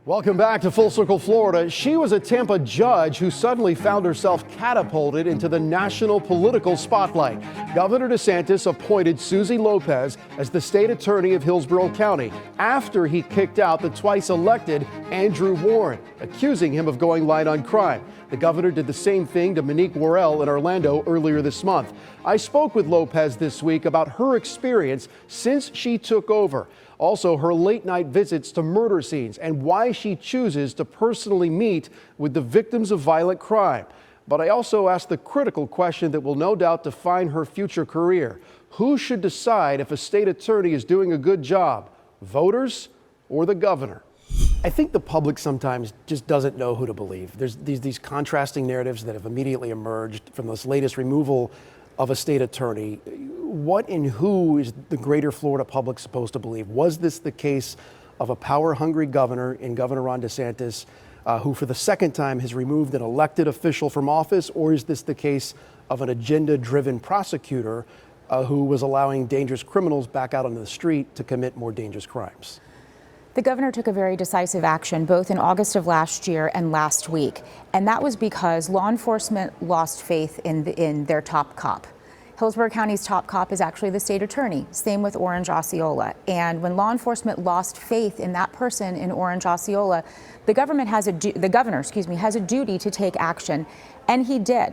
Welcome back to Full Circle, Florida. She was a Tampa judge who suddenly found herself catapulted into the national political spotlight. Governor DeSantis appointed Suzy Lopez as the state attorney of Hillsborough County after he kicked out the twice elected Andrew Warren, accusing him of going light on crime. The governor did the same thing to Monique Worrell in Orlando earlier this month. I spoke with Lopez this week about her experience since she took over. Also, her late-night visits to murder scenes and why she chooses to personally meet with the victims of violent crime. But I also asked the critical question that will no doubt define her future career. Who should decide if a state attorney is doing a good job, voters or the governor? I think the public sometimes just doesn't know who to believe. There's these contrasting narratives that have immediately emerged from this latest removal of a state attorney. What and who is the greater Florida public supposed to believe? Was this the case of a power-hungry governor in Governor Ron DeSantis, who for the second time has removed an elected official from office, or is this the case of an agenda-driven prosecutor who was allowing dangerous criminals back out on the street to commit more dangerous crimes? The governor took a very decisive action both in August of last year and last week, and that was because law enforcement lost faith in their top cop. Hillsborough County's top cop is actually the state attorney, same with Orange Osceola. And when law enforcement lost faith in that person in Orange Osceola, the governor has a duty to take action, and he did.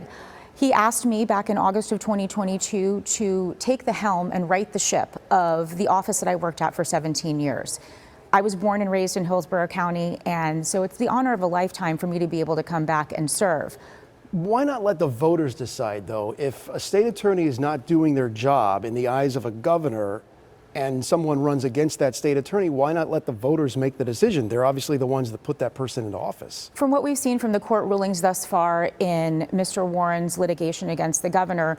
He asked me back in August of 2022 to take the helm and right the ship of the office that I worked at for 17 years. I was born and raised in Hillsborough County, and so it's the honor of a lifetime for me to be able to come back and serve. Why not let the voters decide, though? If a state attorney is not doing their job in the eyes of a governor and someone runs against that state attorney, why not let the voters make the decision? They're obviously the ones that put that person into office. From what we've seen from the court rulings thus far in Mr. Warren's litigation against the governor,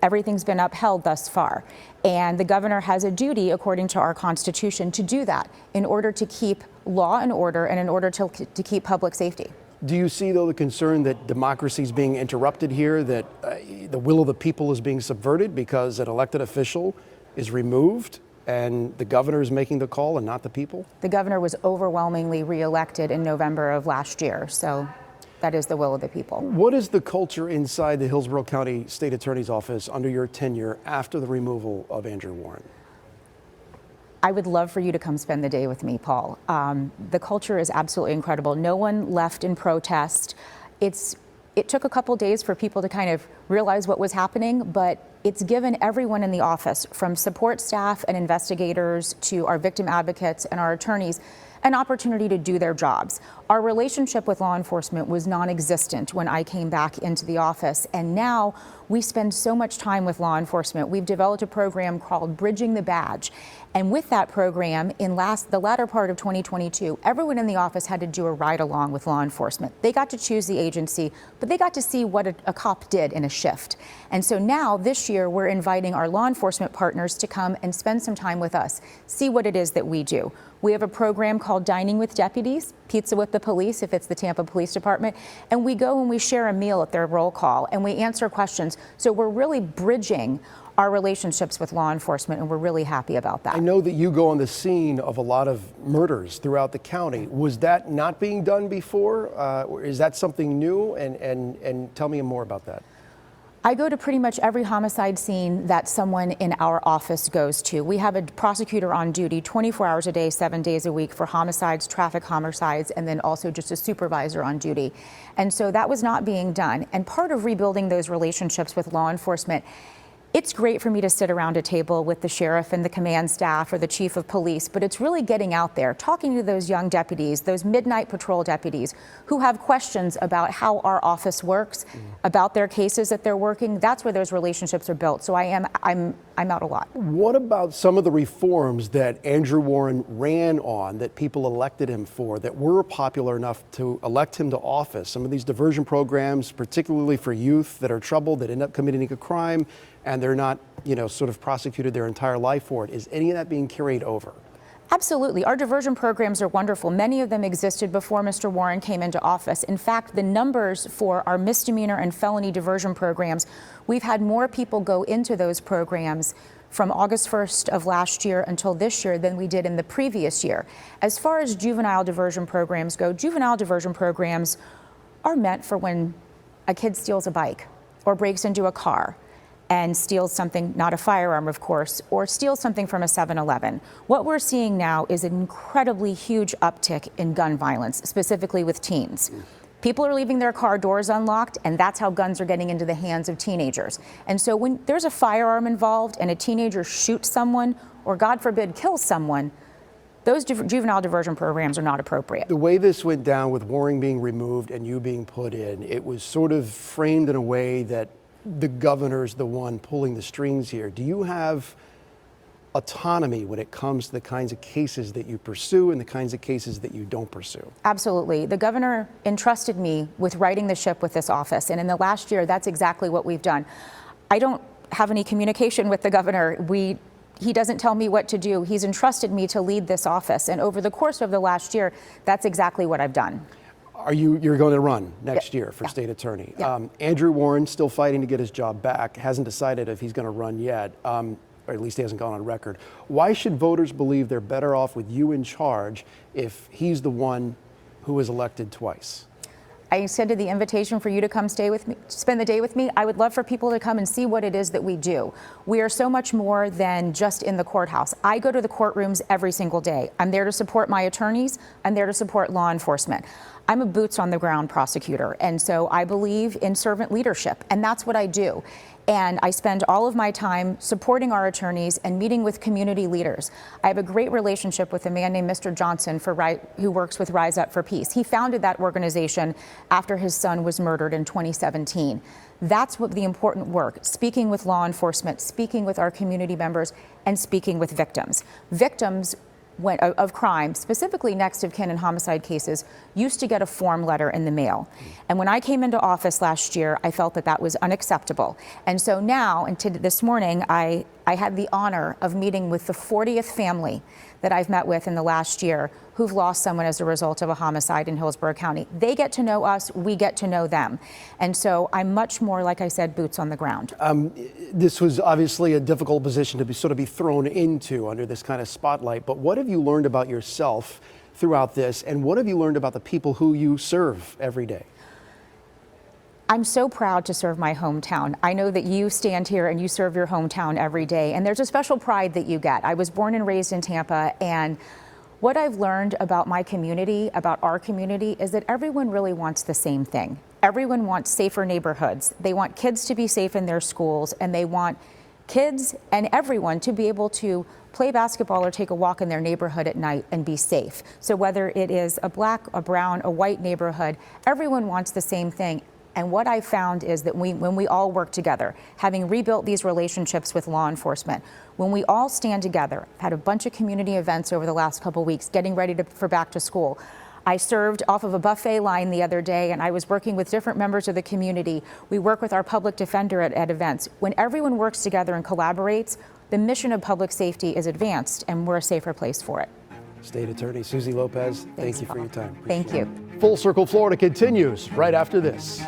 everything's been upheld thus far. And the governor has a duty, according to our Constitution, to do that in order to keep law and order and in order to keep public safety. Do you see, though, the concern that democracy is being interrupted here, that the will of the people is being subverted because an elected official is removed and the governor is making the call and not the people? The governor was overwhelmingly reelected in November of last year, so that is the will of the people. What is the culture inside the Hillsborough County State Attorney's Office under your tenure after the removal of Andrew Warren? I would love for you to come spend the day with me, Paul. The culture is absolutely incredible. No one left in protest. It took a couple days for people to kind of realize what was happening, but it's given everyone in the office, from support staff and investigators to our victim advocates and our attorneys, an opportunity to do their jobs. Our relationship with law enforcement was non-existent when I came back into the office, and now we spend so much time with law enforcement. We've developed a program called Bridging the Badge, and with that program, in the latter part of 2022, everyone in the office had to do a ride-along with law enforcement. They got to choose the agency, but they got to see what a cop did in a shift. And so now, this year, we're inviting our law enforcement partners to come and spend some time with us, see what it is that we do. We have a program called Dining with Deputies, Pizza with the Police, if it's the Tampa Police Department, and we go and we share a meal at their roll call, and we answer questions. So we're really bridging our relationships with law enforcement, and we're really happy about that. I know that you go on the scene of a lot of murders throughout the county. Was that not being done before? Or is that something new? And tell me more about that. I go to pretty much every homicide scene that someone in our office goes to. We have a prosecutor on duty 24 hours a day, 7 days a week for homicides, traffic homicides, and then also just a supervisor on duty. And so that was not being done. And part of rebuilding those relationships with law enforcement, it's great for me to sit around a table with the sheriff and the command staff or the chief of police, but it's really getting out there, talking to those young deputies, those midnight patrol deputies who have questions about how our office works, about their cases that they're working. That's where those relationships are built. So I'm out a lot. What about some of the reforms that Andrew Warren ran on, that people elected him for, that were popular enough to elect him to office? Some of these diversion programs, particularly for youth that are troubled, that end up committing a crime, and they're not, sort of prosecuted their entire life for it. Is any of that being carried over? Absolutely. Our diversion programs are wonderful. Many of them existed before Mr. Warren came into office. In fact, the numbers for our misdemeanor and felony diversion programs, we've had more people go into those programs from August 1st of last year until this year than we did in the previous year. As far as juvenile diversion programs go, juvenile diversion programs are meant for when a kid steals a bike or breaks into a car and steals something, not a firearm of course, or steals something from a 7-Eleven. What we're seeing now is an incredibly huge uptick in gun violence, specifically with teens. People are leaving their car doors unlocked, and that's how guns are getting into the hands of teenagers. And so when there's a firearm involved and a teenager shoots someone, or God forbid, kills someone, those juvenile diversion programs are not appropriate. The way this went down with Waring being removed and you being put in, it was sort of framed in a way that the governor's the one pulling the strings here. Do you have autonomy when it comes to the kinds of cases that you pursue and the kinds of cases that you don't pursue? Absolutely. The governor entrusted me with righting the ship with this office, and in the last year, that's exactly what we've done. I don't have any communication with the governor. He doesn't tell me what to do. He's entrusted me to lead this office, and over the course of the last year, that's exactly what I've done. You're going to run next year for state attorney. Yeah. Andrew Warren still fighting to get his job back, hasn't decided if he's going to run yet, or at least he hasn't gone on record. Why should voters believe they're better off with you in charge if he's the one who was elected twice? I extended the invitation for you to come spend the day with me. I would love for people to come and see what it is that we do. We are so much more than just in the courthouse. I go to the courtrooms every single day. I'm there to support my attorneys. I'm there to support law enforcement. I'm a boots on the ground prosecutor, and so I believe in servant leadership, and that's what I do. And I spend all of my time supporting our attorneys and meeting with community leaders. I have a great relationship with a man named Mr. Johnson who works with Rise Up for Peace. He founded that organization after his son was murdered in 2017. That's what the important work, speaking with law enforcement, speaking with our community members, and speaking with victims. Victims of crime, specifically next of kin and homicide cases, used to get a form letter in the mail. And when I came into office last year, I felt that that was unacceptable. And so now, and this morning, I had the honor of meeting with the 40th family that I've met with in the last year who've lost someone as a result of a homicide in Hillsborough County. They get to know us, we get to know them. And so I'm much more, like I said, boots on the ground. This was obviously a difficult position to be thrown into under this kind of spotlight, but what have you learned about yourself throughout this, and what have you learned about the people who you serve every day? I'm so proud to serve my hometown. I know that you stand here and you serve your hometown every day, and there's a special pride that you get. I was born and raised in Tampa, and what I've learned about my community, about our community, is that everyone really wants the same thing. Everyone wants safer neighborhoods. They want kids to be safe in their schools, and they want kids and everyone to be able to play basketball or take a walk in their neighborhood at night and be safe. So whether it is a black, a brown, a white neighborhood, everyone wants the same thing. And what I found is that when we all work together, having rebuilt these relationships with law enforcement, when we all stand together, I've had a bunch of community events over the last couple of weeks, getting ready for back to school. I served off of a buffet line the other day, and I was working with different members of the community. We work with our public defender at events. When everyone works together and collaborates, the mission of public safety is advanced, and we're a safer place for it. State Attorney Suzy Lopez, thank you for your time. Thank you. Full Circle Florida continues right after this.